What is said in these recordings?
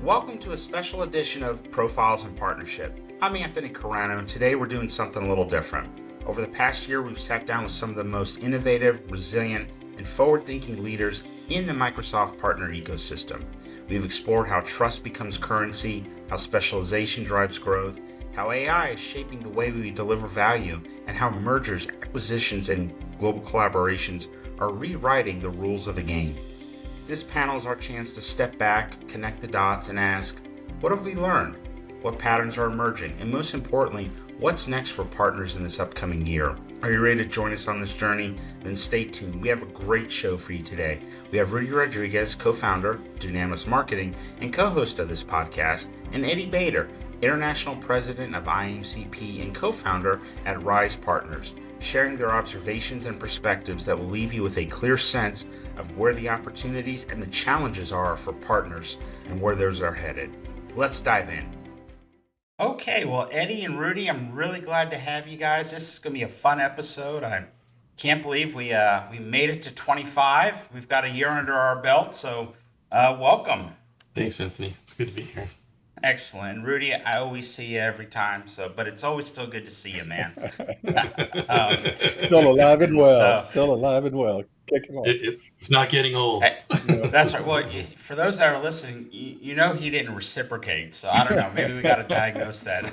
Welcome to a special edition of Profiles in Partnership. I'm Anthony Carrano, and today we're doing something a little different. Over the past year, we've sat down with some of the most innovative, resilient, and forward-thinking leaders in the Microsoft partner ecosystem. We've explored how trust becomes currency, how specialization drives growth, how AI is shaping the way we deliver value, and how mergers, acquisitions, and global collaborations are rewriting the rules of the game. This panel is our chance to step back, connect the dots, and ask, what have we learned? What patterns are emerging? And most importantly, what's next for partners in this upcoming year? Are you ready to join us on this journey? Then stay tuned. We have a great show for you today. We have Rudy Rodriguez, co-founder, Dunamis Marketing, and co-host of this podcast, and Eddie Bader, International President of IAMCP and co-founder at Rise Partners, sharing their observations and perspectives that will leave you with a clear sense of where the opportunities and the challenges are for partners and where those are headed. Let's dive in. Okay, well, Eddie and Rudy, I'm really glad to have you guys. This is going to be a fun episode. I can't believe we made it to 25. We've got a year under our belt, so welcome. Thanks, Anthony. It's good to be here. Excellent. Rudy, I always see you every time, but it's always still good to see you, man. Still alive and well. Kick it off. It's not getting old. That's right. Well, for those that are listening, you know he didn't reciprocate, so I don't know. Maybe we got to diagnose that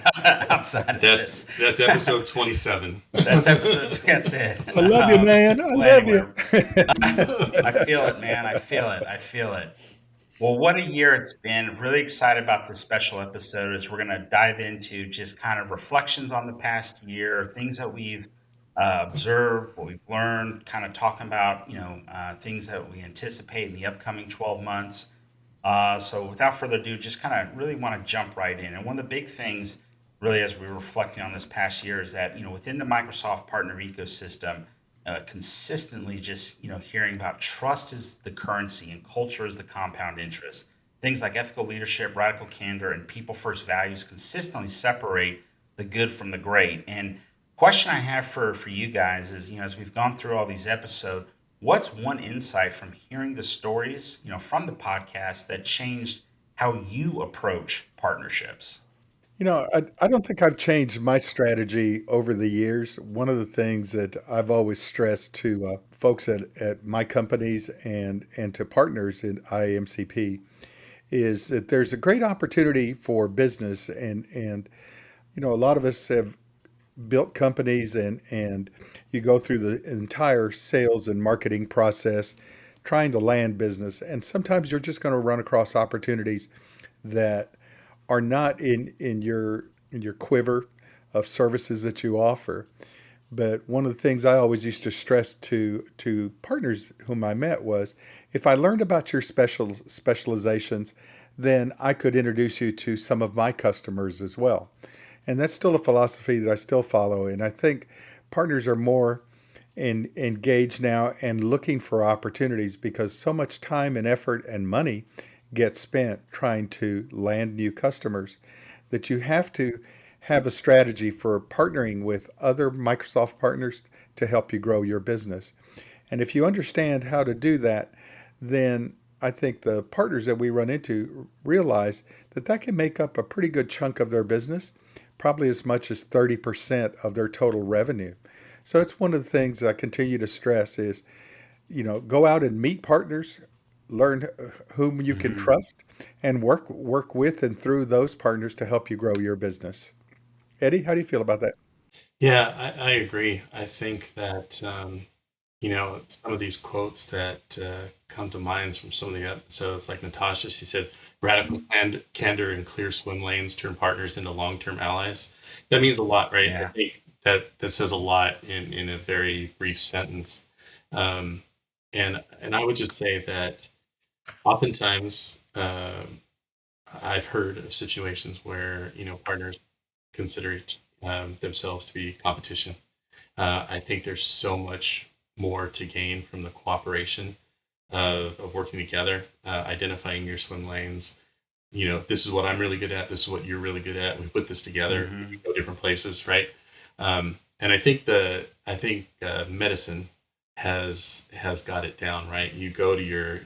outside of this. That's episode 27. That's it. I love you, man. I love you. I feel it, man. I feel it. Well, what a year it's been. Really excited about this special episode as we're going to dive into just kind of reflections on the past year, things that we've observed, what we've learned, kind of talking about, things that we anticipate in the upcoming 12 months. So without further ado, just kind of really want to jump right in. And one of the big things really as we're reflecting on this past year is that, within the Microsoft partner ecosystem, consistently just hearing about trust is the currency and culture is the compound interest. Things like ethical leadership, radical candor, and people first values consistently separate the good from the great. And question I have for you guys is, as we've gone through all these episodes, what's one insight from hearing the stories, from the podcast that changed how you approach partnerships? I don't think I've changed my strategy over the years. One of the things that I've always stressed to folks at my companies and to partners in IAMCP is that there's a great opportunity for business, and a lot of us have built companies, and you go through the entire sales and marketing process trying to land business, and sometimes you're just going to run across opportunities that are not in your quiver of services that you offer. But one of the things I always used to stress to partners whom I met was, if I learned about your specializations, then I could introduce you to some of my customers as well. And that's still a philosophy that I still follow. And I think partners are more engaged now and looking for opportunities because so much time and effort and money get spent trying to land new customers that you have to have a strategy for partnering with other Microsoft partners to help you grow your business. And if you understand how to do that, then I think the partners that we run into realize that can make up a pretty good chunk of their business, probably as much as 30% of their total revenue. So it's one of the things I continue to stress is, go out and meet partners, learn whom you can trust, and work with and through those partners to help you grow your business. Eddie, how do you feel about that? Yeah, I agree. I think that, some of these quotes that come to mind from some of the episodes, like Natasha, she said, radical candor and clear swim lanes turn partners into long-term allies. That means a lot, right? Yeah. I think that says a lot in a very brief sentence. And I would just say that oftentimes, I've heard of situations where partners consider themselves to be competition. I think there's so much more to gain from the cooperation of working together, identifying your swim lanes. This is what I'm really good at. This is what you're really good at. We put this together. We go different places, right? And I think medicine has got it down, right? You go to your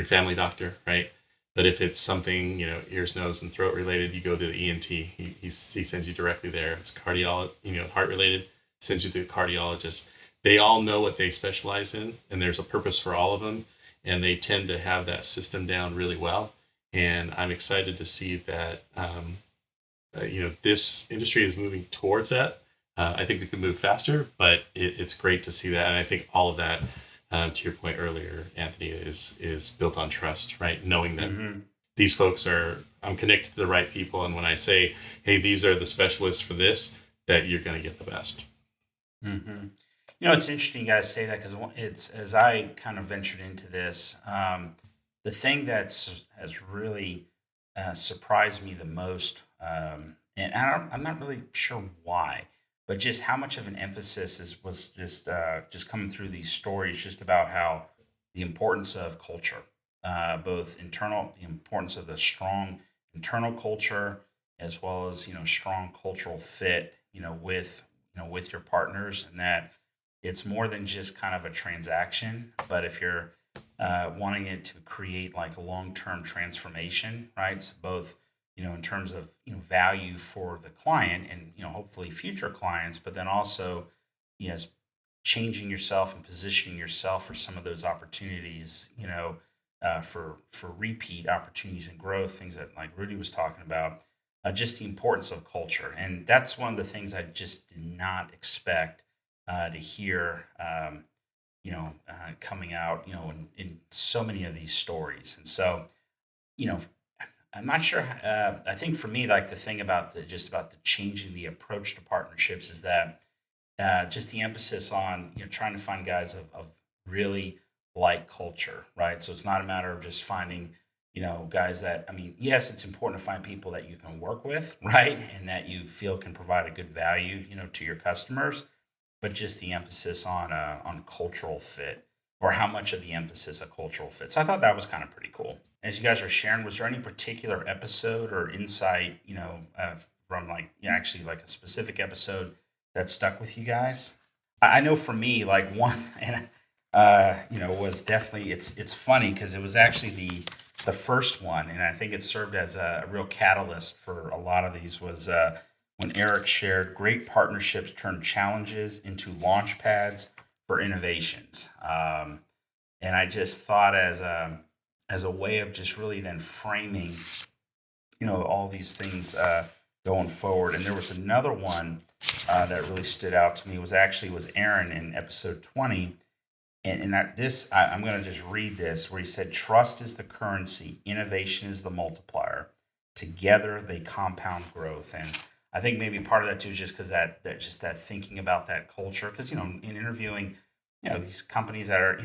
family doctor, right? But if it's something, ears, nose, and throat related, you go to the ENT. He sends you directly there. If it's heart related, sends you to the cardiologist. They all know what they specialize in, and there's a purpose for all of them, and they tend to have that system down really well. And I'm excited to see that this industry is moving towards that. I think we could move faster, but it's great to see that. And I think all of that, to your point earlier, Anthony, is built on trust, right? Knowing that Mm-hmm. these folks I'm connected to the right people. And when I say, hey, these are the specialists for this, that you're going to get the best. Mm-hmm. It's interesting you guys say that because it's as I kind of ventured into this, the thing that's has really surprised me the most, and I'm not really sure why, but just how much of an emphasis was just coming through these stories, just about how the importance of culture, both internal, the importance of the strong internal culture, as well as strong cultural fit, with with your partners, and that it's more than just kind of a transaction, but if you're wanting it to create like a long-term transformation, right? So both, in terms of value for the client and hopefully future clients, but then also, yes, changing yourself and positioning yourself for some of those opportunities, for repeat opportunities and growth, things that like Rudy was talking about, just the importance of culture, and that's one of the things I just did not expect to hear. Coming out, in so many of these stories. And so, you know, I'm not sure. I think for me, like the thing about just about the changing the approach to partnerships is that just the emphasis on trying to find guys of really like culture, right? So it's not a matter of just finding guys that, I mean, yes, it's important to find people that you can work with, right, and that you feel can provide a good value to your customers, but just the emphasis on cultural fit, or how much of the emphasis a cultural fit. So I thought that was kind of pretty cool. As you guys are sharing, was there any particular episode or insight, from like actually like a specific episode that stuck with you guys? I know for me, like one, and was definitely it's funny because it was actually the first one, and I think it served as a real catalyst for a lot of these. Was when Eric shared great partnerships turn challenges into launch pads for innovations. And I just thought as a way of just really then framing all these things going forward. And there was another one that really stood out to me, was Aaron in episode 20. And I'm going to just read this, where he said, trust is the currency, innovation is the multiplier. Together they compound growth. And I think maybe part of that too is just because that just that thinking about that culture. Because in interviewing, these companies that are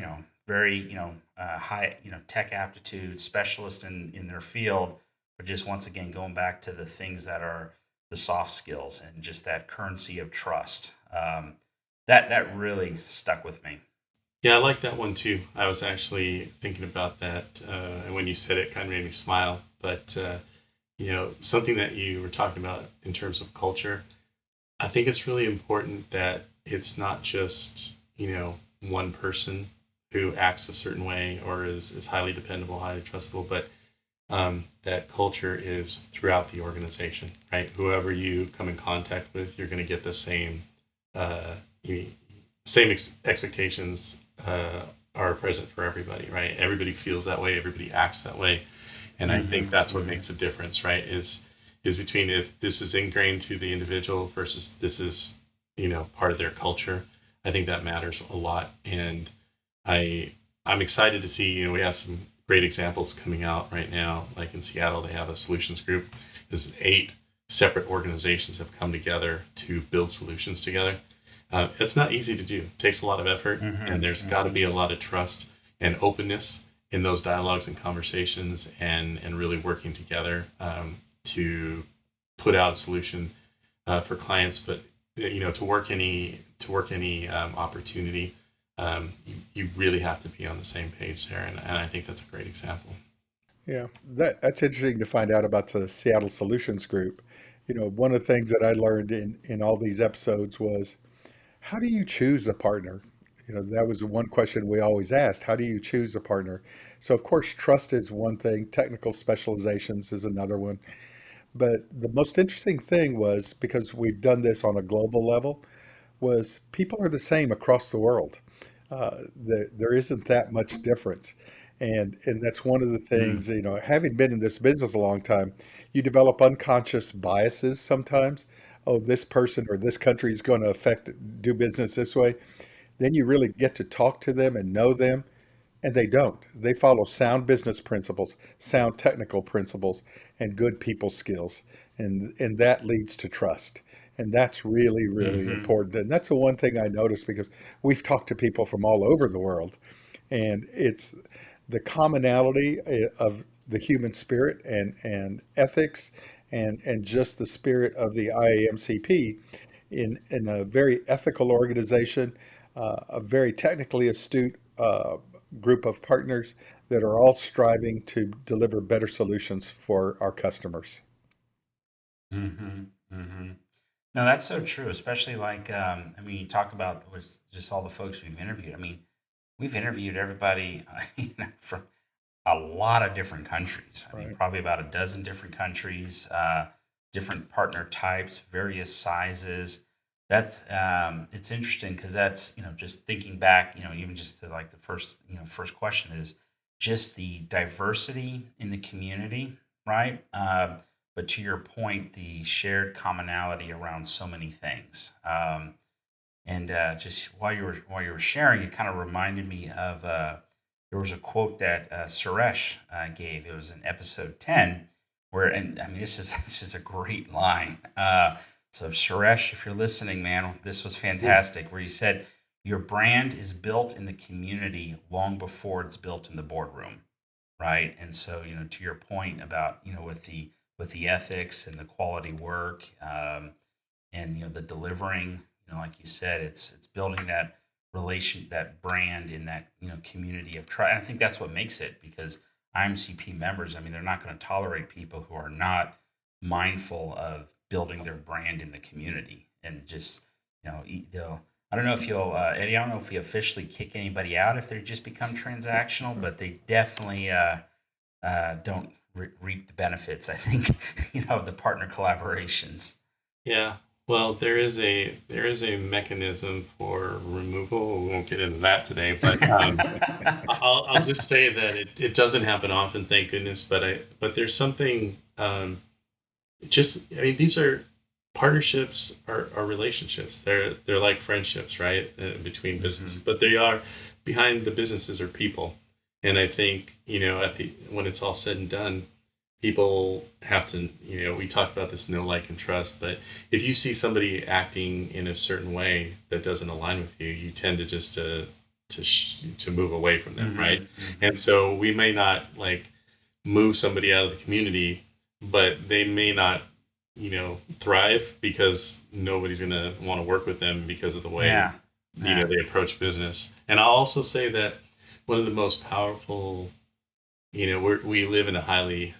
very high tech aptitude specialists in their field, but just once again going back to the things that are the soft skills and just that currency of trust. That really stuck with me. Yeah, I like that one too. I was actually thinking about that, and when you said it, kind of made me smile. But something that you were talking about in terms of culture, I think it's really important that it's not just one person who acts a certain way or is highly dependable, highly trustable, but that culture is throughout the organization, right? Whoever you come in contact with, you're going to get the same uh, you- expectations are present for everybody, right? Everybody feels that way, everybody acts that way, and I think Hmm. that's what Hmm. makes a difference, right? Is between if this is ingrained to the individual versus this is part of their culture. I think that matters a lot, and I I'm excited to see we have some great examples coming out right now. Like in Seattle, they have a solutions group. There's 8 separate organizations have come together to build solutions together. It's not easy to do. It takes a lot of effort, and Hmm. there's got to be Hmm. a lot of trust and openness in those dialogues and conversations, and really working together to put out a solution for clients. But to work any opportunity, you really have to be on the same page there, and I think that's a great example. Yeah, that's interesting to find out about the Seattle Solutions Group. One of the things that I learned in all these episodes was, how do you choose a partner? That was the one question we always asked. How do you choose a partner? So, of course, trust is one thing, technical specializations is another one. But the most interesting thing was because we've done this on a global level, was people are the same across the world. There isn't that much difference. And that's one of the Mm, things, having been in this business a long time, you develop unconscious biases sometimes. Oh, this person or this country is going to affect do business this way. Then you really get to talk to them and know them, and they don't. They follow sound business principles, sound technical principles, and good people skills. And that leads to trust. And that's really, really hmm important. And that's the one thing I noticed because we've talked to people from all over the world. And it's the commonality of the human spirit and ethics and just the spirit of the IAMCP in a very ethical organization, a very technically astute group of partners that are all striving to deliver better solutions for our customers. hmm hmm No, that's so true. Especially I mean, you talk about was just all the folks we've interviewed. I mean, we've interviewed everybody from a lot of different countries. I mean, Right. probably about a dozen different countries, different partner types, various sizes. That's it's interesting because that's just thinking back, even just to like the first question is just the diversity in the community, right? But to your point, the shared commonality around so many things. And just while you were sharing, it kind of reminded me of there was a quote that Suresh gave. It was in episode 10, where and I mean this is a great line. So Suresh, if you're listening, man, this was fantastic. Where he said, "Your brand is built in the community long before it's built in the boardroom." Right. And so to your point about with the ethics and the quality work, and the delivering, like you said, it's building that brand in that community of trust. And I think that's what makes it, because IMCP members, I mean, they're not going to tolerate people who are not mindful of building their brand in the community. And just they'll, I don't know if you'll Eddie, I don't know if you officially kick anybody out if they just become transactional, but they definitely don't reap the benefits, I think, of the partner collaborations. Yeah. Well, there is a mechanism for removal. We won't get into that today, but I'll just say that it doesn't happen often, thank goodness. But there's something, just I mean, these are partnerships are relationships. They're like friendships, right? Between businesses, hmm but they are behind the businesses are people. And I think at the when it's all said and done, people have to, we talk about this no like and trust, but if you see somebody acting in a certain way that doesn't align with you, you tend to just to move away from them, right? hmm And hmm so we may not like move somebody out of the community, but they may not thrive because nobody's going to want to work with them because of the way Yeah. Yeah. they approach business. And I'll also say that one of the most powerful, we live in a highly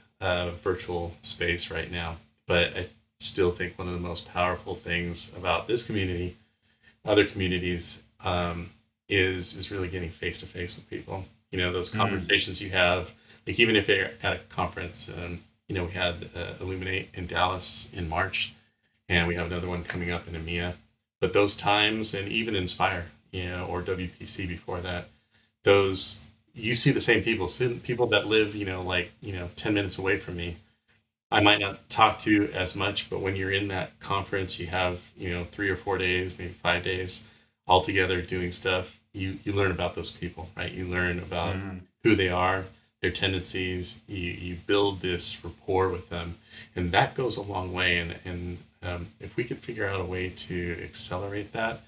virtual space right now, but I still think one of the most powerful things about this community, other communities, is really getting face to face with people. Those Mm. conversations you have, like even if you're at a conference, we had Illuminate in Dallas in March, and we have another one coming up in EMEA. But those times, and even Inspire, or WPC before that, those you see the same people, people that live, 10 minutes away from me. I might not talk to as much, but when you're in that conference, you have, 3 or 4 days, maybe 5 days all together doing stuff. You learn about those people, right? You learn about Mhm. who they are, their tendencies. You build this rapport with them, and that goes a long way. And if we could figure out a way to accelerate that,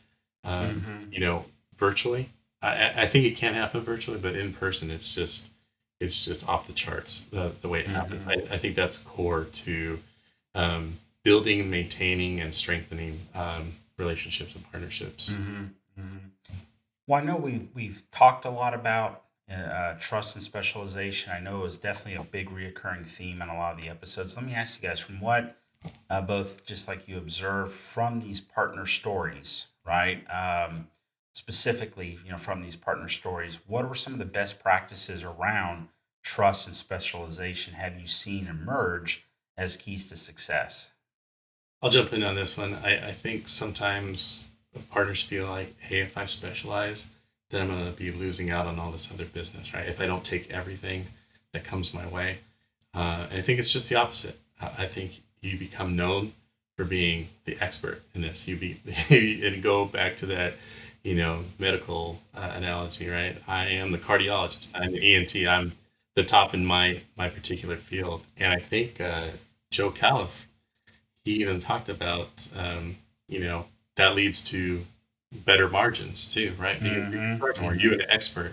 um, Mhm. you know, virtually, I think it can happen virtually, but in person, it's just off the charts the way it happens. Mhm. I think that's core to building, maintaining, and strengthening relationships and partnerships. Mhm. Mhm. Well, I know we've talked a lot about trust and specialization. I know it was definitely a big reoccurring theme in a lot of the episodes. Let me ask you guys, from what both just like you observe from these partner stories, right? specifically, from these partner stories, what were some of the best practices around trust and specialization have you seen emerge as keys to success? I'll jump in on this one. I think sometimes partners feel like, hey, if I specialize, then I'm going to be losing out on all this other business, right? If I don't take everything that comes my way. And I think it's just the opposite. I think you become known for being the expert in this. And go back to that, medical analogy, right? I am the cardiologist. I'm the ENT. I'm the top in my particular field. And I think Joe Califf, he even talked about, that leads to better margins too, right? Because you're Mm-hmm. charging more. Mm-hmm. You're an expert.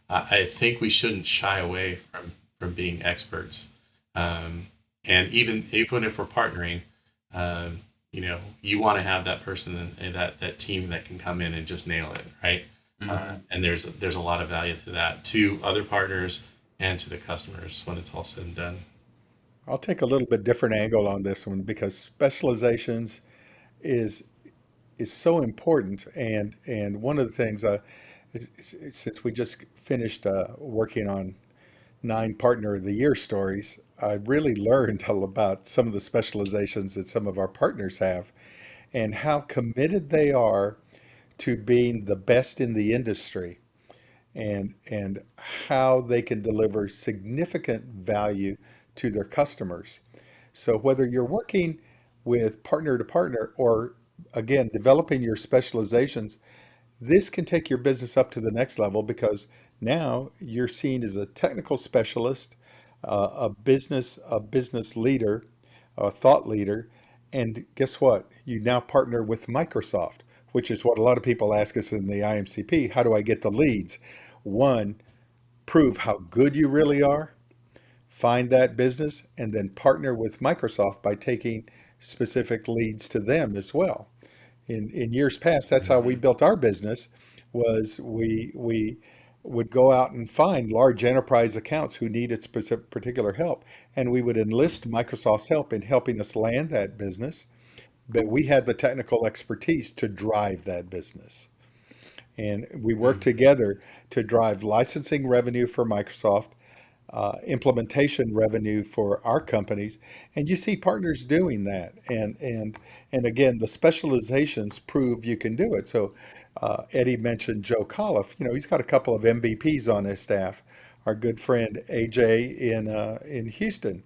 I think we shouldn't shy away from being experts. Um, and even if we're partnering, you want to have that person and that team that can come in and just nail it, right? Mm-hmm. And there's a lot of value to that, to other partners and to the customers when it's all said and done. I'll take a little bit different angle on this one because specializations is is so important. And one of the things, since we just finished working on 9 Partner of the Year stories, I really learned all about some of the specializations that some of our partners have and how committed they are to being the best in the industry, and how they can deliver significant value to their customers. So whether you're working with partner to partner or again developing your specializations, this can take your business up to the next level because now you're seen as a technical specialist, a business leader, a thought leader, and guess what? You now partner with Microsoft, which is what a lot of people ask us in the IMCP. How do I get the leads? One, prove how good you really are, find that business, and then partner with Microsoft by taking specific leads to them as well. In years past, that's how we Mm-hmm. built our business. Was we would go out and find large enterprise accounts who needed specific particular help, and we would enlist Microsoft's help in helping us land that business. But we had the technical expertise to drive that business. And we worked Mm-hmm. together to drive licensing revenue for Microsoft, implementation revenue for our companies, and you see partners doing that. And again, the specializations prove you can do it. So Eddie mentioned Joe Colliff. He's got a couple of MVPs on his staff. Our good friend AJ in Houston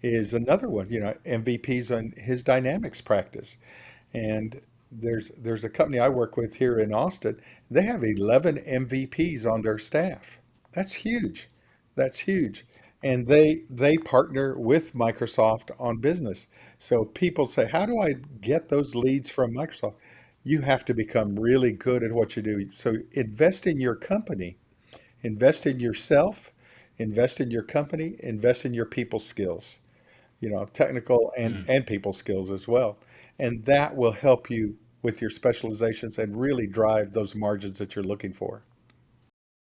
is another one. MVPs on his Dynamics practice. And there's a company I work with here in Austin. They have 11 MVPs on their staff. That's huge. That's huge. And they partner with Microsoft on business. So people say, "How do I get those leads from Microsoft?" You have to become really good at what you do. So invest in your company, invest in yourself, invest in your company, invest in your people skills, technical and people skills as well. And that will help you with your specializations and really drive those margins that you're looking for.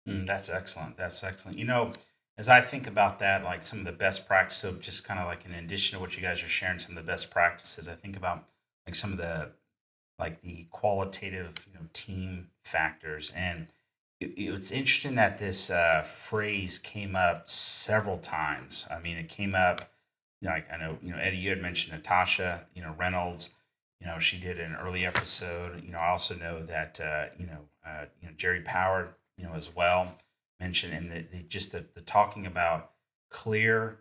That's excellent. That's excellent. As I think about that, like some of the best practice, so just kind of like in addition to what you guys are sharing, some of the best practices, I think about like some of the like the qualitative, team factors. And it's interesting that this phrase came up several times. I mean, it came up, like I know, Eddie, you had mentioned Natasha, Reynolds. She did an early episode. I also know that Jerry Power, as well mentioned, and just the talking about clear,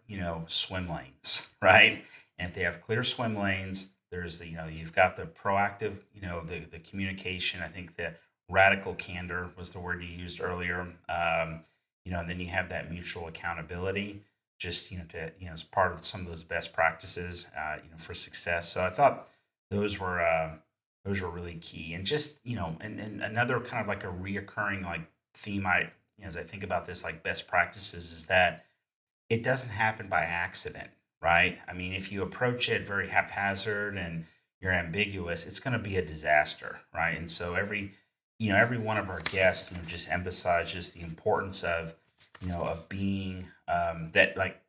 swim lanes, right? And if they have clear swim lanes, there's you've got the proactive, the communication. I think the radical candor was the word you used earlier. And then you have that mutual accountability, just to as part of some of those best practices, for success. So I thought those were those were really key, and just and another kind of like a reoccurring like theme as I think about this like best practices is that it doesn't happen by accident, right? I mean, if you approach it very haphazard and you're ambiguous, it's going to be a disaster, right? And so every one of our guests, just emphasizes the importance of, of being that like,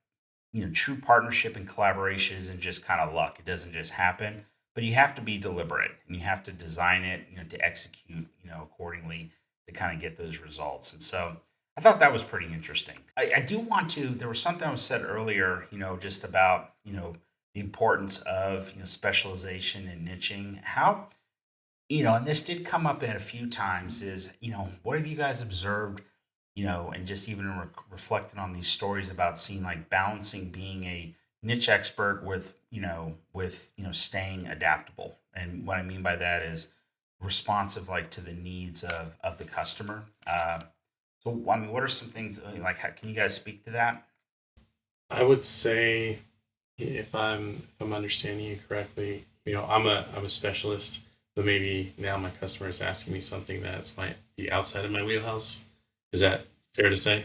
true partnership and collaboration isn't just kind of luck. It doesn't just happen, but you have to be deliberate and you have to design it, to execute, accordingly to kind of get those results. And so I thought that was pretty interesting. I do want to, there was something that was said earlier, just about, the importance of, specialization and niching. How, and this did come up in a few times is, what have you guys observed, and just even reflecting on these stories about seeing like balancing being a niche expert with, staying adaptable. And what I mean by that is responsive, like to the needs of the customer. So, I mean, what are some things like, can you guys speak to that? I would say, if I'm understanding you correctly, I'm a specialist, but maybe now my customer is asking me something that's might be outside of my wheelhouse. Is that fair to say?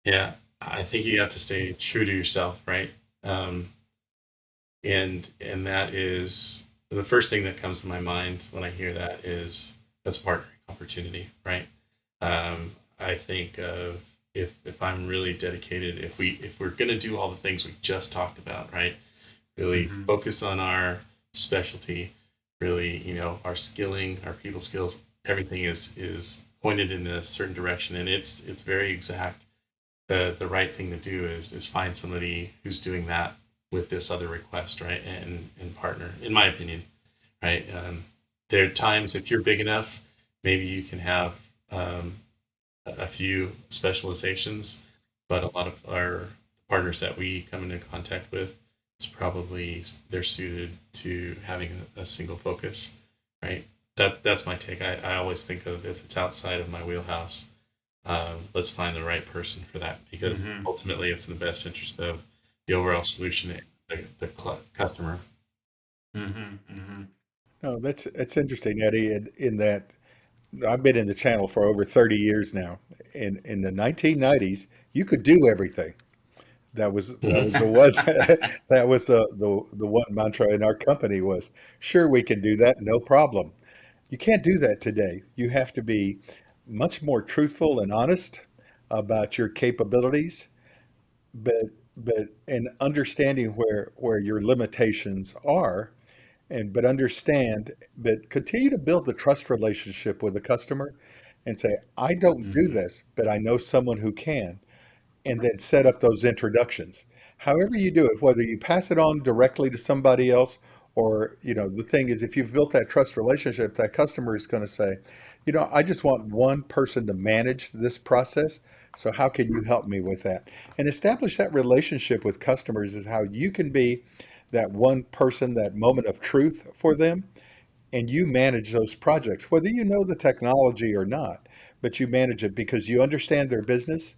Yeah, I think you have to stay true to yourself, right? Um, and that is the first thing that comes to my mind when I hear that is that's a partnering opportunity, right? I think of if I'm really dedicated, if we're gonna do all the things we just talked about, right? Really Mm-hmm. focus on our specialty, really, our skilling, our people skills, everything is pointed in a certain direction, and it's very exact. The right thing to do is find somebody who's doing that with this other request, right? And partner, in my opinion, right? There are times if you're big enough, maybe you can have um, a few specializations, but a lot of our partners that we come into contact with, it's probably they're suited to having a single focus, right? That's my take. I always think of if it's outside of my wheelhouse, let's find the right person for that because Mm-hmm. ultimately it's in the best interest of the overall solution, the customer. Mm-hmm. Mm-hmm. No, that's interesting, Eddie, in that I've been in the channel for over 30 years now. In the 1990s, you could do everything. That was the one that was the one mantra in our company was, sure, we can do that, no problem. You can't do that today. You have to be much more truthful and honest about your capabilities, but and understanding where your limitations are, and but understand, but continue to build the trust relationship with the customer and say, I don't do Mm-hmm. this, but I know someone who can, and then set up those introductions. However you do it, whether you pass it on directly to somebody else or, the thing is if you've built that trust relationship, that customer is going to say, I just want one person to manage this process. So how can you help me with that? And establish that relationship with customers is how you can be that one person, that moment of truth for them, and you manage those projects, whether you know the technology or not, but you manage it because you understand their business,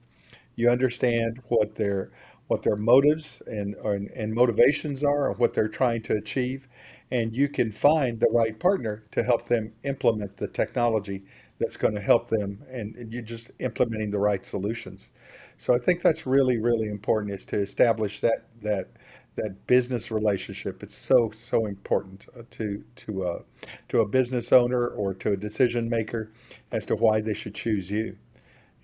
you understand what their motives and motivations are, and what they're trying to achieve, and you can find the right partner to help them implement the technology that's going to help them, and you're just implementing the right solutions. So I think that's really, really important is to establish that business relationship. It's so important to a business owner or to a decision maker as to why they should choose you.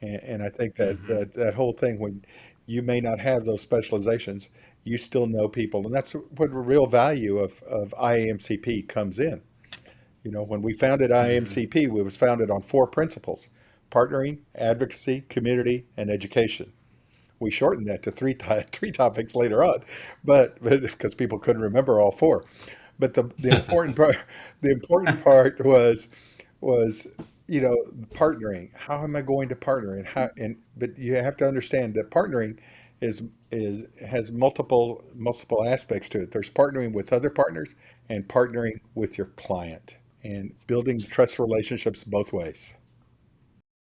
And I think that, Mm-hmm. that whole thing, when you may not have those specializations, you still know people. And that's what the real value of IAMCP comes in. When we founded Mm-hmm. IAMCP, we was founded on four principles: partnering, advocacy, community, and education. We shortened that to three topics later on, but because people couldn't remember all four. But the important part was partnering. How am I going to partner, and how? And but you have to understand that partnering is has multiple aspects to it. There's partnering with other partners and partnering with your client, and building trust relationships both ways.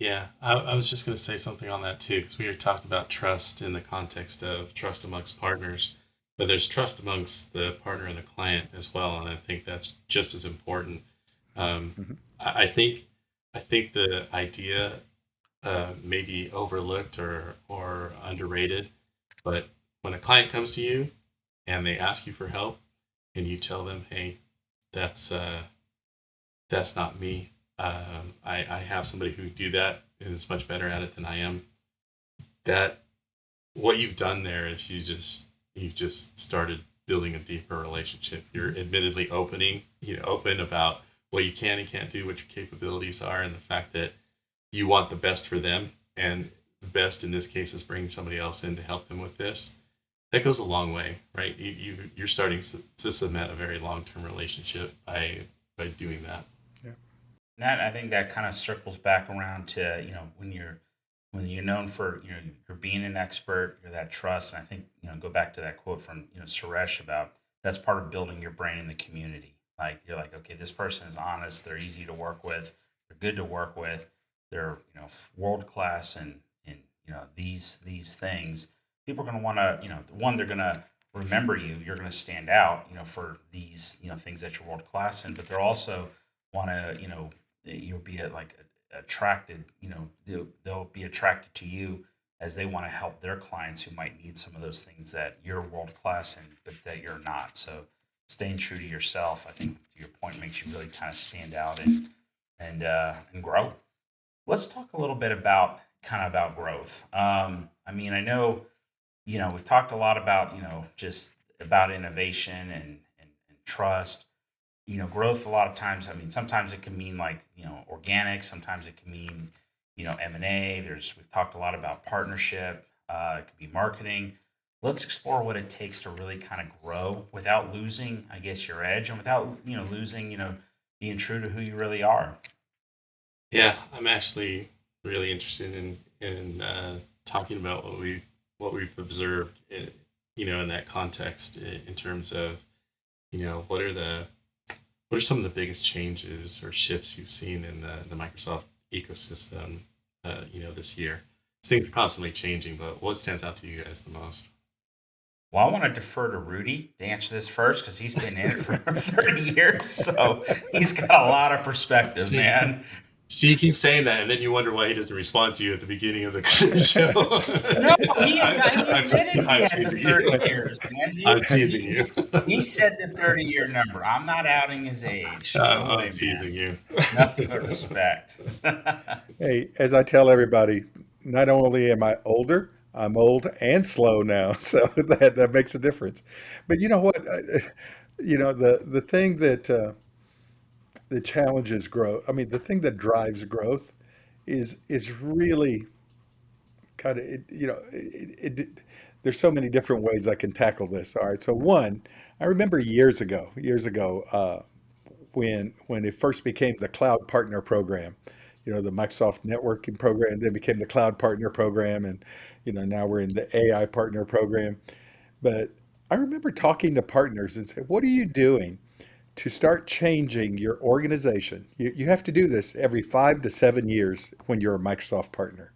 Yeah, I was just going to say something on that too, because we were talking about trust in the context of trust amongst partners, but there's trust amongst the partner and the client as well, and I think that's just as important. Um, Mhm. I think the idea may be overlooked or underrated, but when a client comes to you and they ask you for help, and you tell them, "Hey, that's uh, that's not me. I have somebody who do that and is much better at it than I am." That what you've done there is you've just started building a deeper relationship. You're admittedly open about what you can and can't do, what your capabilities are, and the fact that you want the best for them. And the best in this case is bringing somebody else in to help them with this. That goes a long way, right? You're starting to cement a very long term relationship by doing that. Yeah. That I think that kind of circles back around to when you're known for you're being an expert, you're that trust, and I think go back to that quote from Suresh about that's part of building your brand in the community. Like you're like, okay, this person is honest, they're easy to work with, they're good to work with, they're world class in these things. People are going to want to one they're going to remember you. You're going to stand out for these things that you're world class in, but they're also want to you'll be attracted they'll be attracted to you as they want to help their clients who might need some of those things that you're world class in but that you're not. So staying true to yourself, I think to your point, makes you really kind of stand out and grow. Let's talk a little bit about about growth. I mean, I know we've talked a lot about just about innovation and trust. Growth a lot of times, I mean, sometimes it can mean like organic, sometimes it can mean M&A. We've talked a lot about partnership. It could be marketing. Let's explore what it takes to really kind of grow without losing, I guess, your edge, and without losing being true to who you really are. Yeah, I'm actually really interested in talking about what we've observed in that context in terms of what are some of the biggest changes or shifts you've seen in the Microsoft ecosystem, this year? Things are constantly changing, but what stands out to you guys the most? Well, I want to defer to Rudy to answer this first because he's been in it for 30 years. So he's got a lot of perspective, See, man. see, you keep saying that, and then you wonder why he doesn't respond to you at the beginning of the show. No, he I'm, admitted he I'm had the teasing you. 30 years, man. I'm teasing you. He said the 30-year number. I'm not outing his age. No I'm way, man. teasing you. Nothing but respect. Hey, as I tell everybody, not only am I older, I'm old and slow now, so that makes a difference. But you know what? The thing that challenges growth. I mean, the thing that drives growth is really kind of there's so many different ways I can tackle this. All right, so one, I remember years ago, when it first became the Cloud Partner Program, the Microsoft Networking Program, then became the Cloud Partner Program, and now we're in the AI Partner Program. But I remember talking to partners and say, "What are you doing to start changing your organization? You have to do this every 5 to 7 years when you're a Microsoft partner.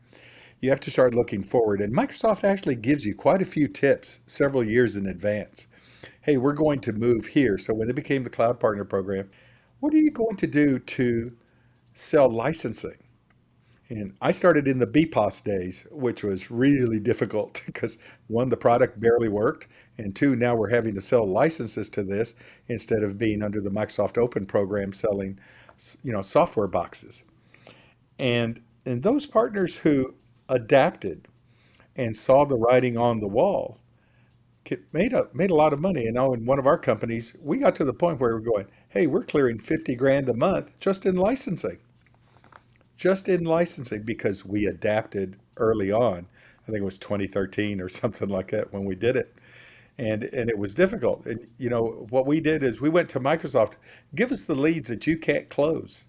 You have to start looking forward." And Microsoft actually gives you quite a few tips several years in advance. Hey, we're going to move here. So when they became the Cloud Partner Program, what are you going to do to sell licensing? And I started in the BPOS days, which was really difficult because one, the product barely worked, and two, now we're having to sell licenses to this instead of being under the Microsoft Open program selling, software boxes. And those partners who adapted and saw the writing on the wall made a lot of money. And now in one of our companies, we got to the point where we're going, hey, we're clearing 50 grand a month just in licensing because we adapted early on. I think it was 2013 or something like that when we did it. And it was difficult. And what we did is we went to Microsoft, give us the leads that you can't close.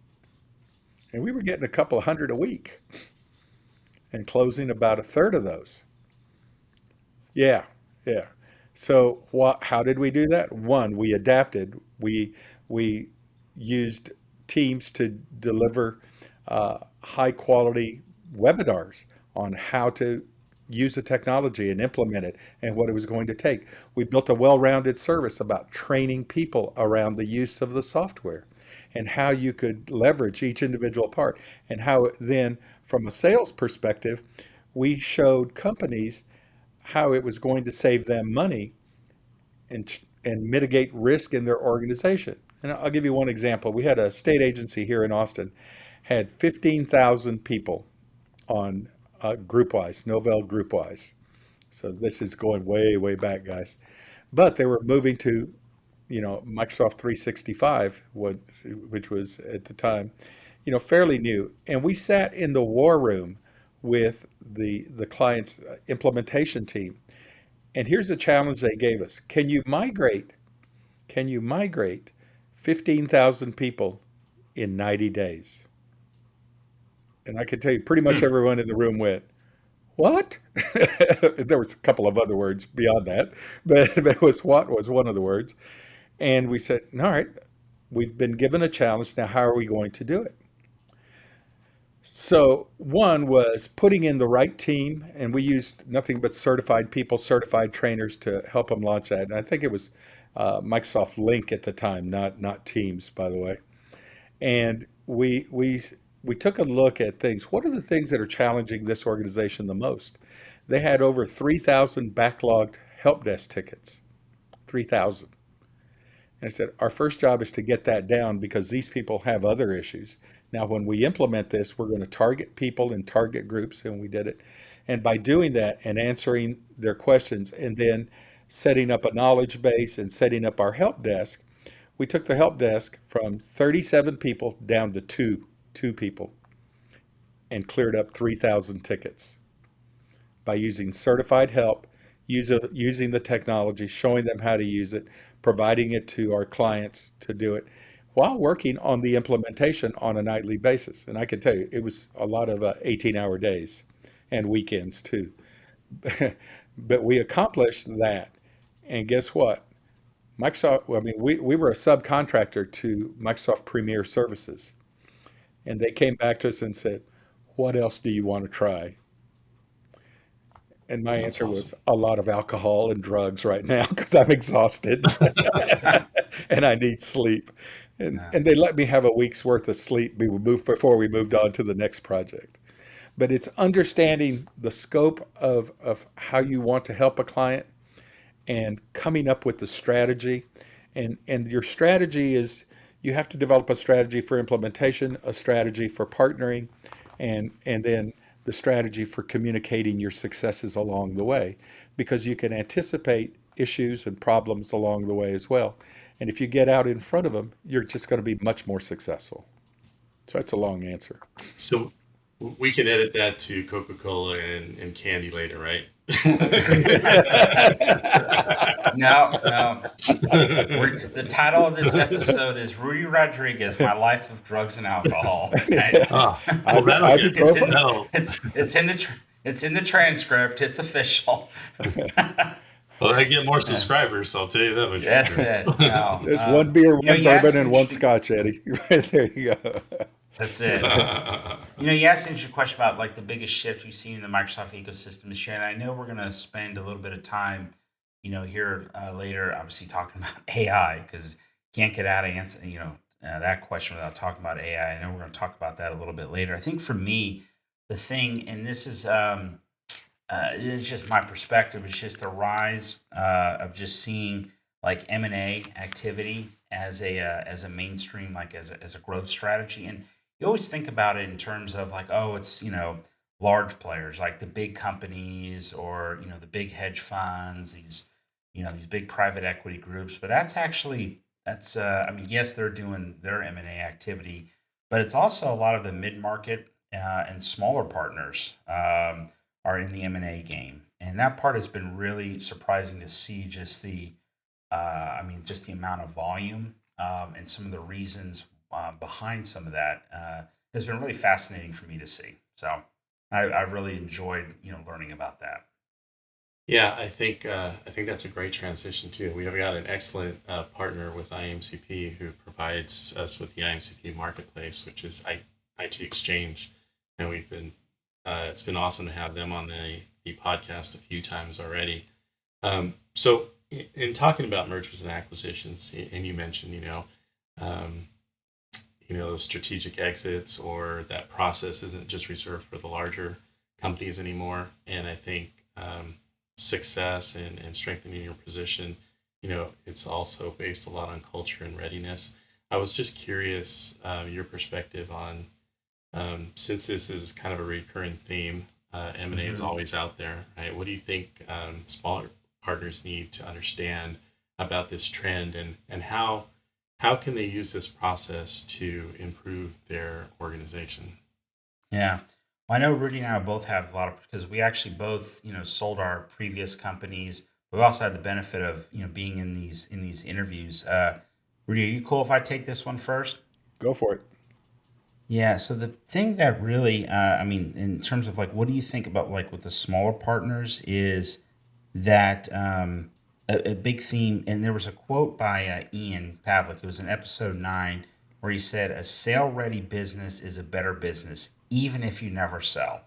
And we were getting a couple of hundred a week and closing about a third of those. Yeah, yeah. So how did we do that? One, we adapted. We used Teams to deliver high quality webinars on how to use the technology and implement it and what it was going to take. We built a well-rounded service about training people around the use of the software and how you could leverage each individual part, and how then from a sales perspective, we showed companies how it was going to save them money and mitigate risk in their organization. And I'll give you one example. We had a state agency here in Austin, had 15,000 people on GroupWise, Novell GroupWise. So this is going way, way back, guys. but they were moving to, Microsoft 365, which was at the time, fairly new. And we sat in the war room with the client's implementation team. And here's the challenge they gave us. Can you migrate 15,000 people in 90 days? And I could tell you pretty much Hmm. everyone in the room went, what? There was a couple of other words beyond that, but it was what was one of the words. And we said, all right, we've been given a challenge. Now, how are we going to do it? So, one was putting in the right team, and we used nothing but certified people, certified trainers to help them launch that. And I think it was Microsoft Link at the time, not Teams, by the way. And we took a look at things. What are the things that are challenging this organization the most? They had over 3,000 backlogged help desk tickets. 3,000. And I said, our first job is to get that down because these people have other issues. Now, when we implement this, we're going to target people in target groups, and we did it. And by doing that and answering their questions and then setting up a knowledge base and setting up our help desk, we took the help desk from 37 people down to two people, and cleared up 3,000 tickets by using certified help, using the technology, showing them how to use it, providing it to our clients to do it while working on the implementation on a nightly basis. And I can tell you, it was a lot of 18-hour days and weekends too. But we accomplished that. And guess what? Microsoft, well, I mean, we were a subcontractor to Microsoft Premier Services. And they came back to us and said, what else do you want to try? And my That's answer was awesome. a lot of alcohol and drugs right now because I'm exhausted and I need sleep. Yeah. And they let me have a week's worth of sleep before we moved on to the next project. But it's understanding the scope of how you want to help a client and coming up with the strategy. And your strategy is you have to develop a strategy for implementation, a strategy for partnering, and then the strategy for communicating your successes along the way, because you can anticipate issues and problems along the way as well. And if you get out in front of them, you're just going to be much more successful. So that's a long answer. So we can edit that to Coca-Cola and candy later, right? No, no. The title of this episode is Rudy Rodriguez: My Life of Drugs and Alcohol. Right? Ah, well, that'll get it's in Ibuprofen. that'll it's in the transcript. It's official. well, I get more subscribers. I'll tell you that much for That's sure. it. No, There's one beer, one you bourbon, asked an and one interesting. scotch, Eddie. Right there you go. That's it. You asked an interesting question about like the biggest shift you've seen in the Microsoft ecosystem this year, and I know we're going to spend a little bit of time, here later, obviously talking about AI because can't get out of answer, that question without talking about AI. I know we're going to talk about that a little bit later. I think for me, the thing, and this is, it's just my perspective. It's just the rise of just seeing like M&A activity as a mainstream, like as a growth strategy, and you always think about it in terms of like, oh, it's large players like the big companies or the big hedge funds, these big private equity groups. But that's I mean, yes, they're doing their M&A activity, but it's also a lot of the mid market and smaller partners are in the M&A game, and that part has been really surprising to see. Just just the amount of volume and some of the reasons behind some of that has been really fascinating for me to see. So I've really enjoyed learning about that. Yeah, I think that's a great transition too. We have got an excellent partner with IMCP who provides us with the IMCP marketplace, which is IT Exchange, and we've been it's been awesome to have them on the podcast a few times already. So in talking about mergers and acquisitions, and you mentioned um, those strategic exits or that process isn't just reserved for the larger companies anymore. And I think success and strengthening your position, it's also based a lot on culture and readiness. I was just curious your perspective on since this is kind of a recurring theme. M&A is Hmm. always out there, right? What do you think smaller partners need to understand about this trend, and how can they use this process to improve their organization? Yeah. Well, I know Rudy and I both have a lot of, because we actually both, sold our previous companies. We also had the benefit of, being in these interviews. Rudy, are you cool if I take this one first? Go for it. Yeah. So the thing that really, I mean, in terms of like, what do you think about like with the smaller partners is that a big theme, and there was a quote by Ian Pavlik. It was in episode 9 where he said, "A sale-ready business is a better business, even if you never sell."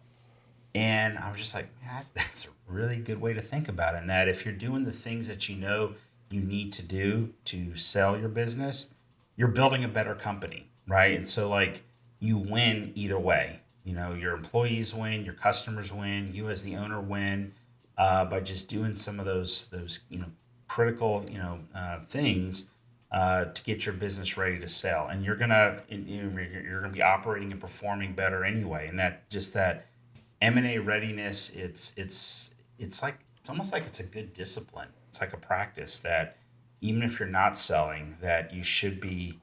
And I was just like, "Man, that's a really good way to think about it. And that if you're doing the things that you know you need to do to sell your business, you're building a better company, right? And so, like, you win either way. Your employees win, your customers win, you as the owner win by just doing some of those critical things to get your business ready to sell. And you're gonna be operating and performing better anyway. And that just that M&A readiness, it's like it's almost like it's a good discipline. It's like a practice that even if you're not selling, that you should be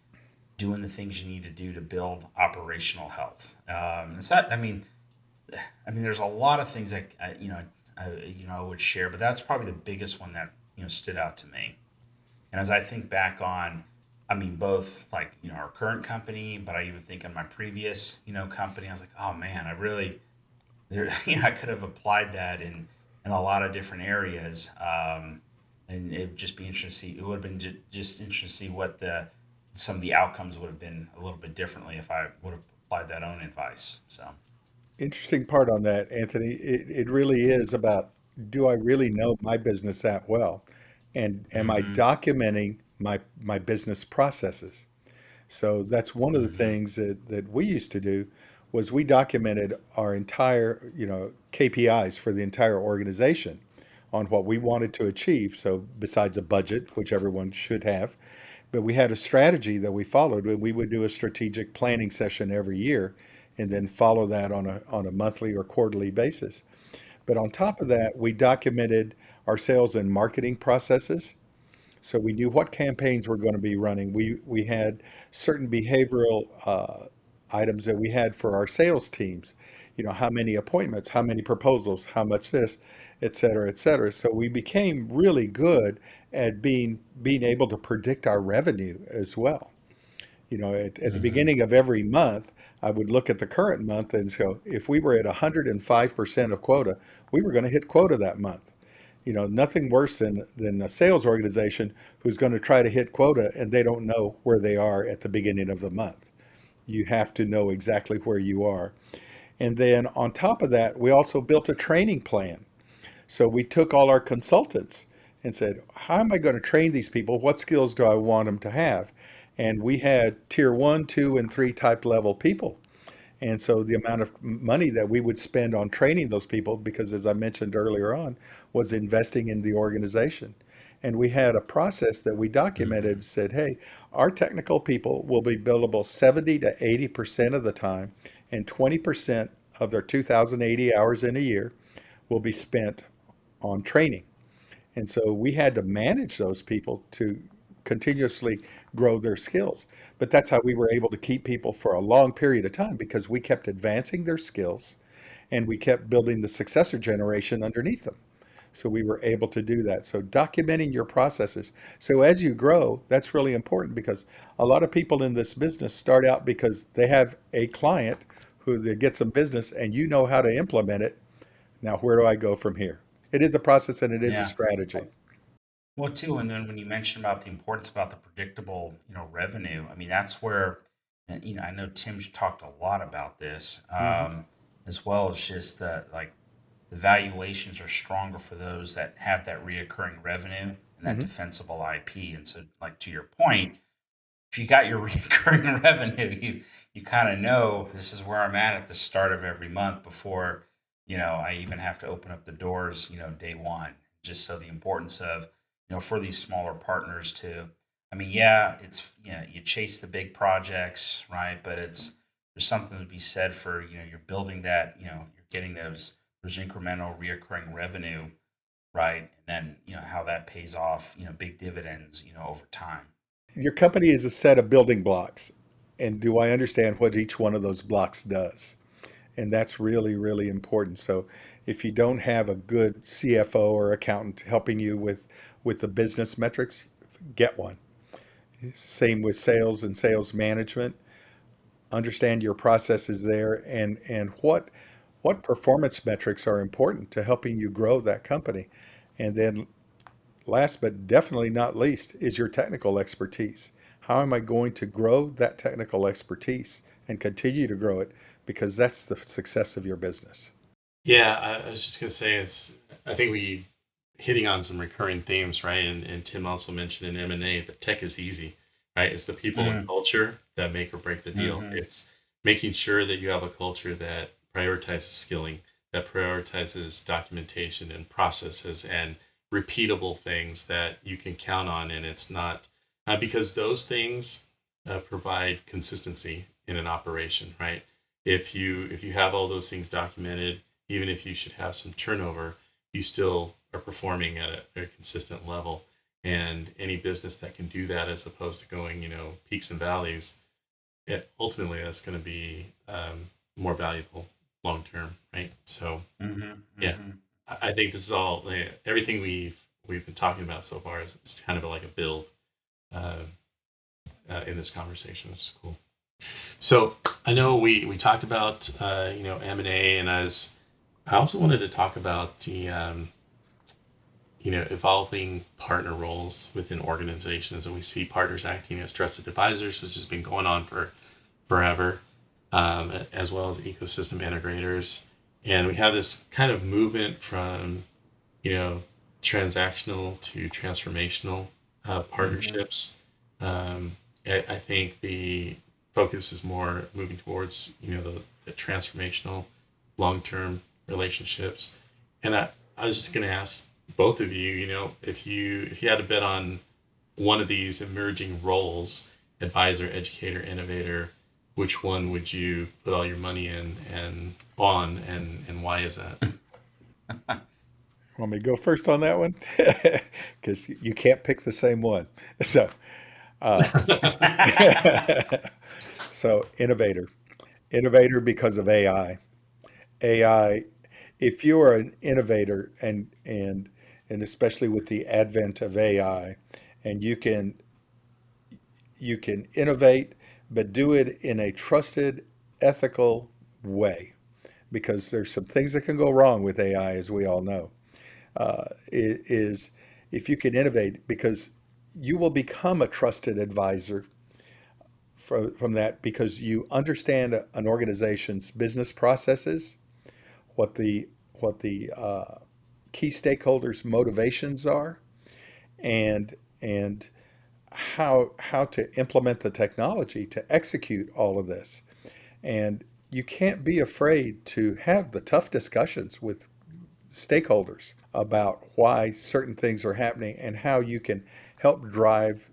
doing the things you need to do to build operational health. It's that I mean, there's a lot of things that I would share, but that's probably the biggest one that stood out to me. And as I think back on, I mean, both like our current company, but I even think on my previous company, I was like, oh man, I really there, I could have applied that in a lot of different areas, and it would just be interesting. It would have been just interesting to see what the some of the outcomes would have been a little bit differently if I would have applied that own advice. So, Interesting part on that, Anthony. It really is about, do I really know my business that well? And am I mm-hmm, documenting my business processes? So that's one of the mm-hmm, things that we used to do was we documented our entire, KPIs for the entire organization on what we wanted to achieve. So besides a budget, which everyone should have, but we had a strategy that we followed, and we would do a strategic planning session every year and then follow that on a monthly or quarterly basis. But on top of that, we documented our sales and marketing processes. So we knew what campaigns were going to be running. We had certain behavioral items that we had for our sales teams. How many appointments, how many proposals, how much this, et cetera, et cetera. So we became really good at being able to predict our revenue as well. At the mm-hmm. beginning of every month, I would look at the current month and so if we were at 105% of quota, we were going to hit quota that month. Nothing worse than a sales organization who's going to try to hit quota and they don't know where they are at the beginning of the month. You have to know exactly where you are. And then on top of that, we also built a training plan. So we took all our consultants and said, how am I going to train these people? What skills do I want them to have? And we had tier 1, 2, and 3 type level people. And so the amount of money that we would spend on training those people, because as I mentioned earlier on, was investing in the organization. And we had a process that we Mm-hmm. documented, said, hey, our technical people will be billable 70 to 80% of the time, and 20% of their 2,080 hours in a year will be spent on training. And so we had to manage those people to continuously grow their skills. But that's how we were able to keep people for a long period of time because we kept advancing their skills and we kept building the successor generation underneath them. So we were able to do that. So documenting your processes. So as you grow, that's really important because a lot of people in this business start out because they have a client who they get some business and you know how to implement it. Now, where do I go from here? It is a process and it is a Yeah. strategy. Well, too, and then when you mentioned about the importance about the predictable, revenue, I mean, that's where, and I know Tim's talked a lot about this, Mhm. as well as just like the valuations are stronger for those that have that reoccurring revenue and that Mhm. defensible IP. And so, like to your point, if you got your recurring revenue, you kind of know this is where I'm at the start of every month before I even have to open up the doors day one. Just so the importance of for these smaller partners to, I mean, yeah, it's you chase the big projects, right? But there's something to be said for you're building that you're getting those incremental reoccurring revenue right? And then, how that pays off, big dividends, over time. Your company is a set of building blocks. And do I understand what each one of those blocks does? And that's really, really important. So if you don't have a good CFO or accountant helping you with the business metrics, get one. Same with sales and sales management. Understand your processes there and what performance metrics are important to helping you grow that company. And then last but definitely not least is your technical expertise. How am I going to grow that technical expertise and continue to grow it? Because that's the success of your business. Yeah, I was just gonna say I think we hitting on some recurring themes, right? And Tim also mentioned in M&A that tech is easy, right? It's the people and Mm-hmm. culture that make or break the deal. Mm-hmm. It's making sure that you have a culture that prioritizes skilling, that prioritizes documentation and processes and repeatable things that you can count on. And it's not because those things provide consistency in an operation, right? If you have all those things documented, even if you should have some turnover, you still are performing at a very consistent level. And any business that can do that, as opposed to going, peaks and valleys, ultimately that's going to be more valuable long term, right? So Mm-hmm. yeah, Mm-hmm. I think this is all everything we've been talking about so far is kind of like a build uh, in this conversation. It's cool. So I know we talked about M&A, and I also wanted to talk about the evolving partner roles within organizations, and we see partners acting as trusted advisors, which has been going on for forever, as well as ecosystem integrators. And we have this kind of movement from you know transactional to transformational Mm-hmm. partnerships. Um, I think the focus is more moving towards the transformational long-term relationships. And I was just going to ask both of you, if you had to bet on one of these emerging roles, advisor, educator, innovator, which one would you put all your money in and why is that? Want me to go first on that one? Because you can't pick the same one. So, uh, so innovator, innovator because of AI. AI. If you are an innovator and especially with the advent of AI, and you can innovate, but do it in a trusted, ethical way, because there's some things that can go wrong with AI, as we all know. Is if you can innovate, because you will become a trusted advisor from that, because you understand an organization's business processes, what the key stakeholders' motivations are, and how to implement the technology to execute all of this. And you can't be afraid to have the tough discussions with stakeholders about why certain things are happening and how you can help drive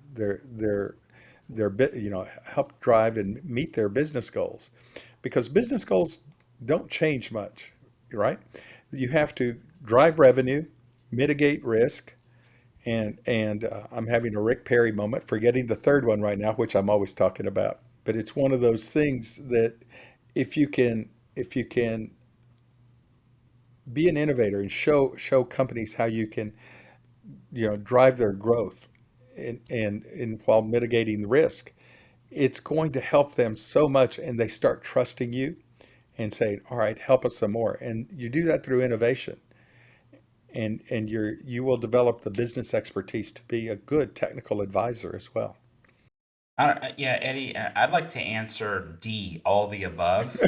help drive and meet their business goals, because business goals don't change much, right? You have to drive revenue, mitigate risk, and I'm having a Rick Perry moment, forgetting the third one right now, which I'm always talking about. But it's one of those things that if you can be an innovator and show companies how you can drive their growth and while mitigating the risk, it's going to help them so much, and they start trusting you and saying, all right, help us some more. And you do that through innovation, and you will develop the business expertise to be a good technical advisor as well. Yeah, Eddie, I'd like to answer D, all the above.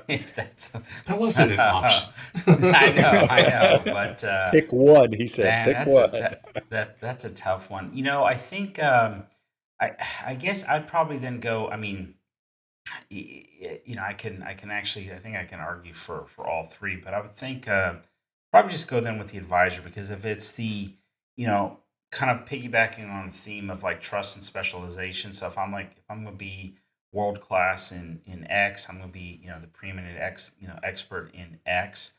If that's, That wasn't an option. I know, but Pick one, he said. man, Pick one. that's a tough one. I think I I guess I'd probably then go. I mean, I can actually, I think I can argue for all three, but I would think probably just go then with the advisor, because if it's the you know kind of piggybacking on the theme of like trust and specialization. So if I'm going to be world class in X, I'm going to be the preeminent X expert in X.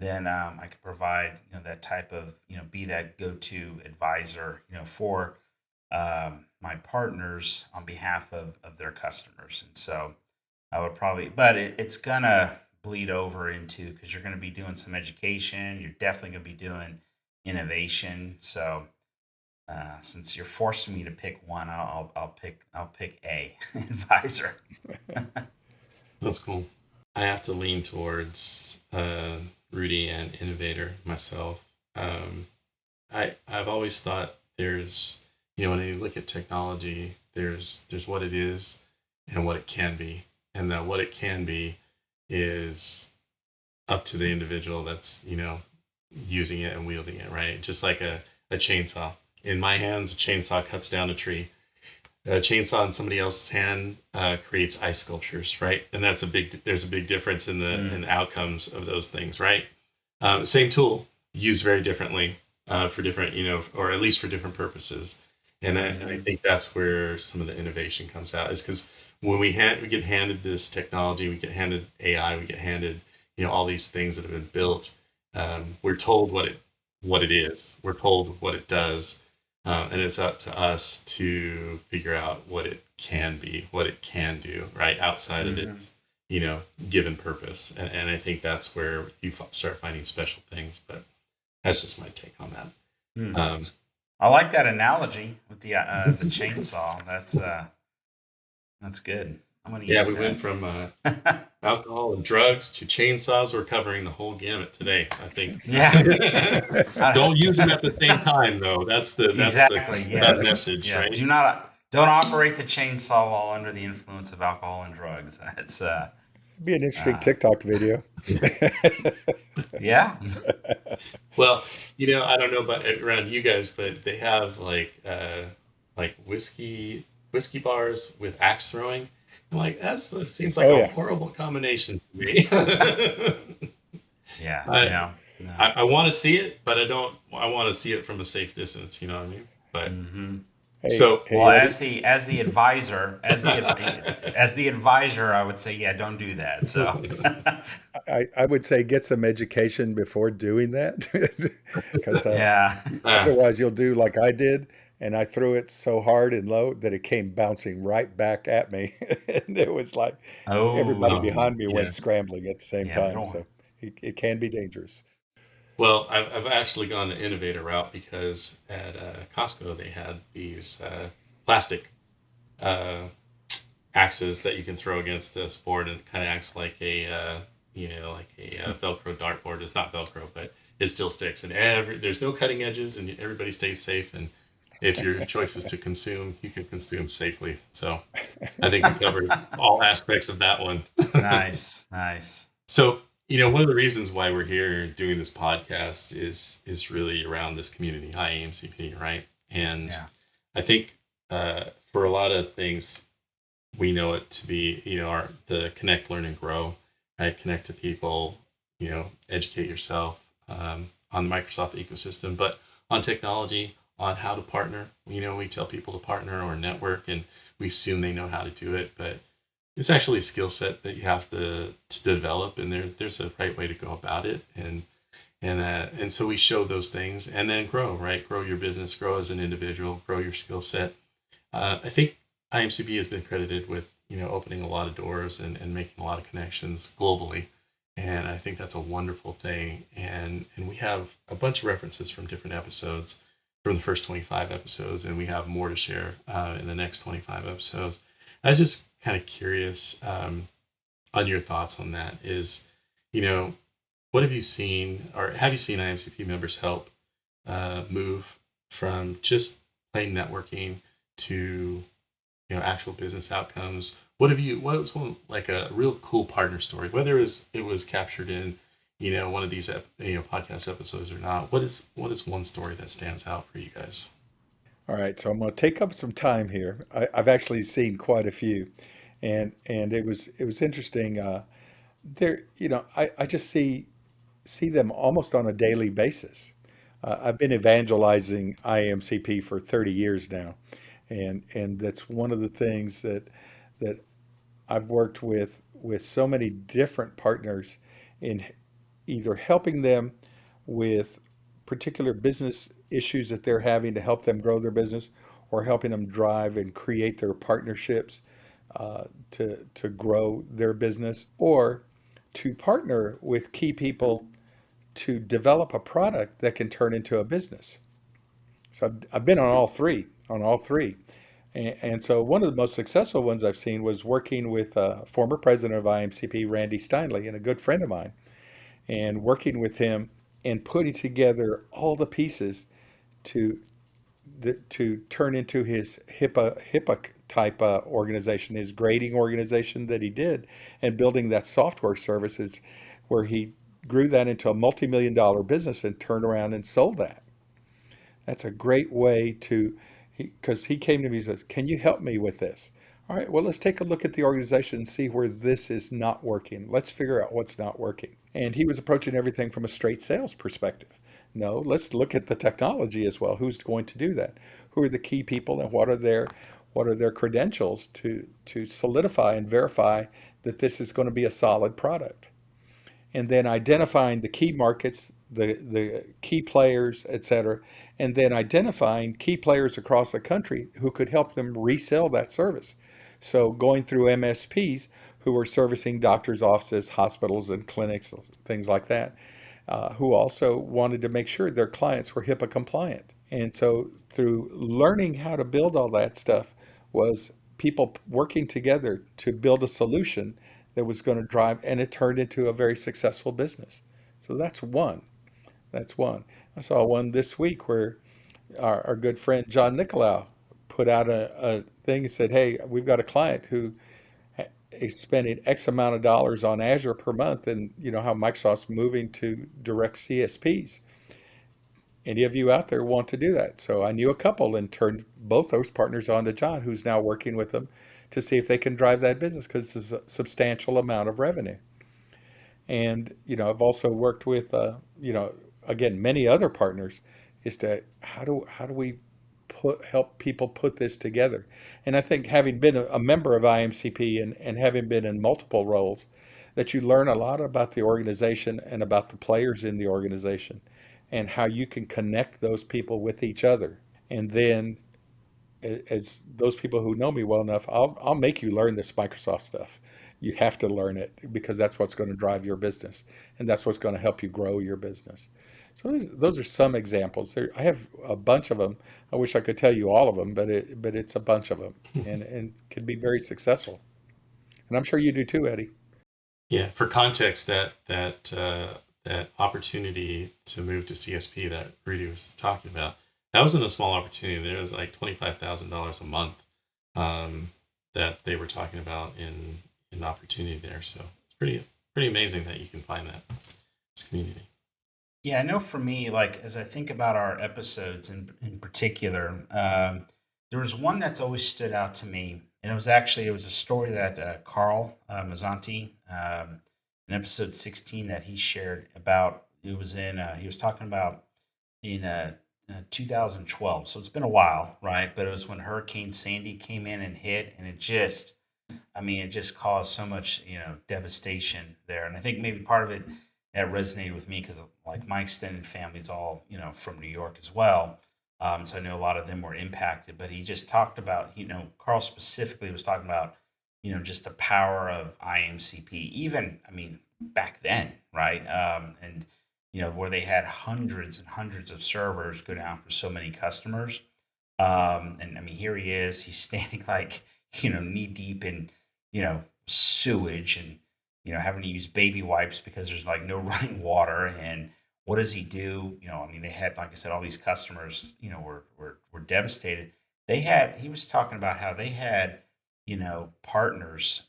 then I could provide that type of be that go-to advisor for my partners on behalf of their customers. And so I would probably, but it's gonna bleed over into because you're gonna be doing some education. You're definitely gonna be doing innovation. So since you're forcing me to pick one, I'll pick A advisor. That's cool. I have to lean towards Rudy and innovator myself. Um, I've always thought there's, when you look at technology, there's what it is and what it can be, and that what it can be is up to the individual that's using it and wielding it, right? Just like a chainsaw. In my hands, a chainsaw cuts down a tree. A chainsaw in somebody else's hand creates ice sculptures, right? And that's a big. There's a big difference in the Mm, outcomes of those things, right? Same tool used very differently for different, or at least for different purposes. And I hmm think that's where some of the innovation comes out, is because when we get handed this technology, we get handed AI, we get handed all these things that have been built. We're told what it is. We're told what it does, and it's up to us to figure out what it can be, what it can do, right outside of hmm its given purpose. And I think that's where you start finding special things. But that's just my take on that. Hmm. Um, I like that analogy with the chainsaw. That's good. I'm gonna yeah, use we went that. from alcohol and drugs to chainsaws. We're covering the whole gamut today, I think. Yeah. I, Don't use them at the same time, though. exactly. That Yes. message, Yeah. right? Don't operate the chainsaw while under the influence of alcohol and drugs. It's Be an interesting uh TikTok video. yeah. Well, I don't know about around you guys, but they have like whiskey bars with axe throwing. I'm like, that seems like Oh a yeah. horrible combination to me. Yeah. I No. No. I want to see it, but I don't. I want to see it from a safe distance. You know what I mean? But hmm Hey, so hey Well, Eddie. as the advisor, as the advisor, I would say, yeah, don't do that. So, I would say get some education before doing that, because yeah. uh, otherwise you'll do like I did, and I threw it so hard and low that it came bouncing right back at me, and it was like everybody Oh, um, behind me yeah. went scrambling at the same yeah. We time. don't. So it can be dangerous. Well, I've actually gone the innovator route because at Costco they had these plastic uh, axes that you can throw against this board, and it kind of acts like a Velcro dartboard. It's not Velcro, but it still sticks. And there's no cutting edges, and everybody stays safe. And if your choice is to consume, you can consume safely. So I think we covered all aspects of that one. Nice, nice. So, one of the reasons why we're here doing this podcast is really around this community, IAMCP, right? And Yeah. I think for a lot of things, we know it to be, the connect, learn, and grow, right? Connect to people, educate yourself on the Microsoft ecosystem, but on technology, on how to partner. We tell people to partner or network, and we assume they know how to do it, but it's actually a skill set that you have to develop, and there's a right way to go about it, and so we show those things, and then grow, right? Grow your business, grow as an individual, grow your skill set. I think IMCB has been credited with opening a lot of doors and making a lot of connections globally, and I think that's a wonderful thing. And we have a bunch of references from different episodes, from the first 25 episodes, and we have more to share in the next 25 episodes. I was just kind of curious on your thoughts on that. Is you know what have you seen, or have you seen IMCP members help move from just plain networking to actual business outcomes? What was one, like a real cool partner story, whether it was captured in one of these podcast episodes or not? What is one story that stands out for you guys? All right, so I'm going to take up some time here. I've actually seen quite a few, and it was interesting. I just see them almost on a daily basis. I've been evangelizing IMCP for 30 years now, and that's one of the things that I've worked with so many different partners in either helping them with particular business issues that they're having to help them grow their business, or helping them drive and create their partnerships to grow their business, or to partner with key people to develop a product that can turn into a business. So I've been on all three. And so one of the most successful ones I've seen was working with former president of IMCP, Randy Steinley, and a good friend of mine, and working with him and putting together all the pieces to to turn into his HIPAA type organization, his grading organization that he did, and building that software services where he grew that into a multi-million dollar business and turned around and sold that. That's a great way to, because he came to me and says, "Can you help me with this?" All right, well, let's take a look at the organization and see where this is not working. Let's figure out what's not working. And he was approaching everything from a straight sales perspective. No, let's look at the technology as well. Who's going to do that? Who are the key people, and what are their credentials to solidify and verify that this is going to be a solid product? And then identifying the key markets, the key players, et cetera, and then identifying key players across the country who could help them resell that service. So going through MSPs who are servicing doctors' offices, hospitals, and clinics, things like that, who also wanted to make sure their clients were HIPAA compliant. And so through learning how to build all that stuff was people working together to build a solution that was going to drive, and it turned into a very successful business. So that's one. That's one. I saw one this week where our good friend John Nicolau put out a thing and said, "Hey, we've got a client who is spending X amount of dollars on Azure per month, and you know how Microsoft's moving to direct CSPs. Any of you out there want to do that?" So I knew a couple and turned both those partners on to John, who's now working with them to see if they can drive that business because it's a substantial amount of revenue. And I've also worked with again many other partners is to how do we help people put this together. And I think having been a member of IMCP and having been in multiple roles, that you learn a lot about the organization and about the players in the organization and how you can connect those people with each other. And then as those people who know me well enough, I'll make you learn this Microsoft stuff. You have to learn it because that's what's going to drive your business, and that's what's going to help you grow your business. So those are some examples. I have a bunch of them. I wish I could tell you all of them, but it's a bunch of them, and can be very successful. And I'm sure you do too, Eddie. Yeah, for context, that opportunity to move to CSP that Rudy was talking about, that wasn't a small opportunity. There was like $25,000 a month that they were talking about in opportunity there. So it's pretty amazing that you can find that this community. Yeah, I know for me, like as I think about our episodes in particular, there was one that's always stood out to me, and it was a story that Carl Mazzanti, in episode 16 that he shared about. It was in he was talking about in 2012, so it's been a while, right? But it was when Hurricane Sandy came in and hit, and it just caused so much, devastation there. And I think maybe part of it that resonated with me because like my extended family's all, from New York as well. So I know a lot of them were impacted, but he just talked about, Carl specifically was talking about, just the power of IMCP, even, back then, right? And, where they had hundreds and hundreds of servers go down for so many customers. And here he is, he's standing like, knee deep in, sewage and, having to use baby wipes because there's like no running water. And what does he do? They had, like I said, all these customers, were devastated. He was talking about how they had, partners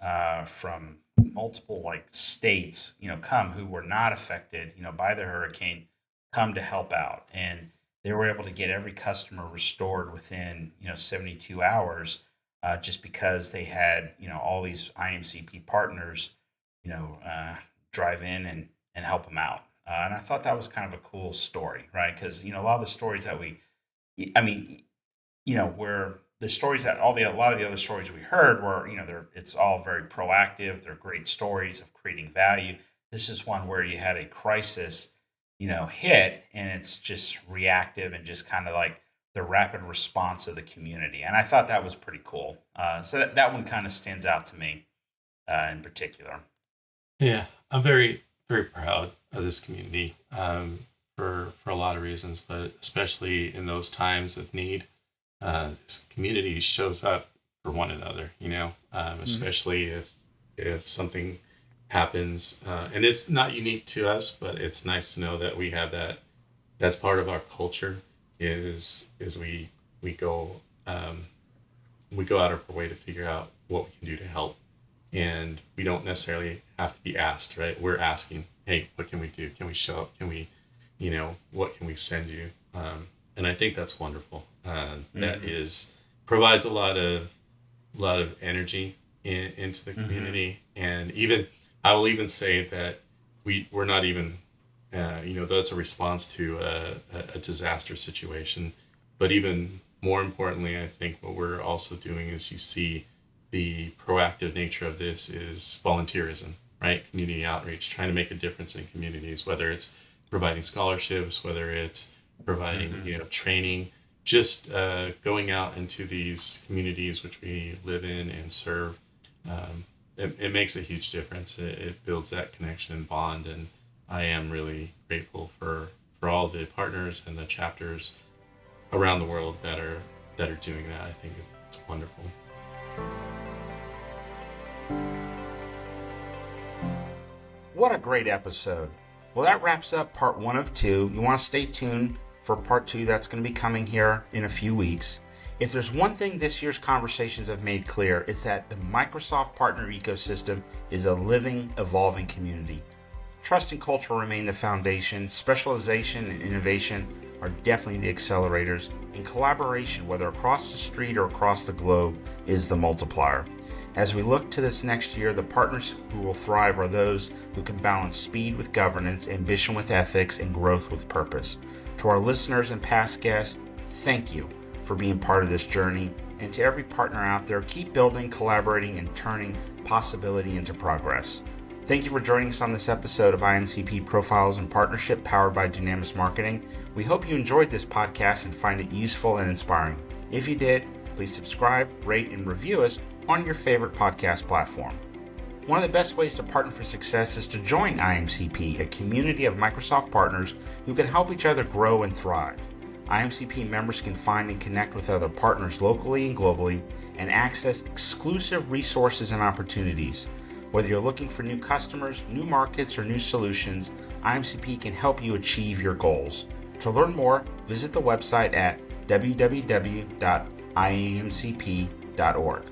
from multiple like states, come who were not affected, by the hurricane, come to help out. And they were able to get every customer restored within 72 hours, just because they had all these IMCP partners drive in and help them out. And I thought that was kind of a cool story, right? Because a lot of the stories that I mean, where the stories that a lot of the other stories we heard were, it's all very proactive. They're great stories of creating value. This is one where you had a crisis, hit, and it's just reactive and just kind of like the rapid response of the community. And I thought that was pretty cool. So that one kind of stands out to me in particular. Yeah, I'm very, very proud of this community for a lot of reasons, but especially in those times of need, this community shows up for one another. Especially if something happens, and it's not unique to us, but it's nice to know that we have that. That's part of our culture. Is we go we go out of our way to figure out what we can do to help, and we don't necessarily have to be asked, right? We're asking, hey, what can we do? Can we show up? Can we, what can we send you? And I think that's wonderful. That is provides a lot of energy into the community, and even I will even say that we're not even that's a response to a disaster situation, but even more importantly, I think what we're also doing is you see the proactive nature of this is volunteerism, right? Community outreach, trying to make a difference in communities, whether it's providing scholarships, whether it's providing training, just going out into these communities which we live in and serve. It makes a huge difference. It builds that connection and bond, and I am really grateful for all the partners and the chapters around the world that are doing that. I think it's wonderful. What a great episode. Well, that wraps up part 1 of 2. You want to stay tuned for part 2 that's going to be coming here in a few weeks. If there's one thing this year's conversations have made clear, it's that the Microsoft partner ecosystem is a living, evolving community. Trust and culture remain the foundation. Specialization and innovation are definitely the accelerators. And collaboration, whether across the street or across the globe, is the multiplier. As we look to this next year, the partners who will thrive are those who can balance speed with governance, ambition with ethics, and growth with purpose. To our listeners and past guests, thank you for being part of this journey. And to every partner out there, keep building, collaborating, and turning possibility into progress. Thank you for joining us on this episode of IAMCP Profiles and Partnership powered by Dynamis Marketing. We hope you enjoyed this podcast and find it useful and inspiring. If you did, please subscribe, rate, and review us on your favorite podcast platform. One of the best ways to partner for success is to join IAMCP, a community of Microsoft partners who can help each other grow and thrive. IAMCP members can find and connect with other partners locally and globally and access exclusive resources and opportunities. Whether you're looking for new customers, new markets, or new solutions, IAMCP can help you achieve your goals. To learn more, visit the website at www.iamcp.org.